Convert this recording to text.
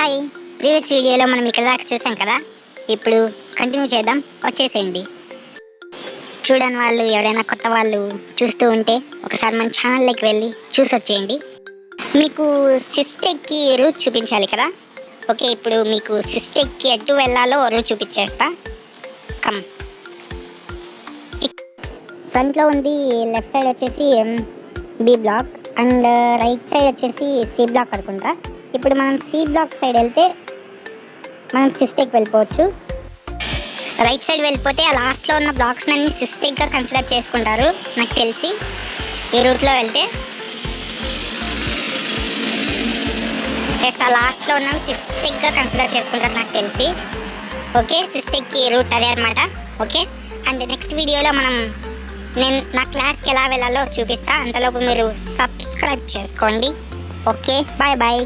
Hi, previous వీడియోలో మనం ఇక్కడ దాకా చూసాం కదా. ఇప్పుడు కంటిన్యూ చేద్దాం, వచ్చేసేయండి. చూడని వాళ్ళు ఎవరైనా కొత్త వాళ్ళు చూస్తూ ఉంటే ఒకసారి మన ఛానల్లోకి వెళ్ళి చూసి వచ్చేయండి. మీకు సిస్టెక్కి రూట్ చూపించాలి కదా. ఓకే, ఇప్పుడు మీకు సిస్టెక్కి ఎటు వెళ్ళాలో రూట్ చూపించేస్తా. కమ్. ఫ్రంట్లో ఉంది లెఫ్ట్ సైడ్ వచ్చేసి B block and right side వచ్చేసి సి బ్లాక్ అనుకుంటా. ఇప్పుడు మనం సి బ్లాక్ సైడ్ వెళ్తే మనం సిస్టెక్ వెళ్ళిపోవచ్చు. రైట్ సైడ్ వెళ్ళిపోతే ఆ లాస్ట్లో ఉన్న బ్లాక్స్ అన్ని సిస్టెక్గా కన్సిడర్ చేసుకుంటారు నాకు తెలిసి. ఈ రూట్లో వెళ్తే ఆ లాస్ట్లో ఉన్నవి సిస్టెక్గా కన్సిడర్ చేసుకుంటారు నాకు తెలిసి. ఓకే, సిస్టెక్కి రూట్ అదే అనమాట. ఓకే, అండ్ నెక్స్ట్ వీడియోలో నేను నా క్లాస్కి ఎలా వెళ్ళాలో చూపిస్తా. అంతలోపు మీరు సబ్స్క్రైబ్ చేసుకోండి. Okay, bye bye.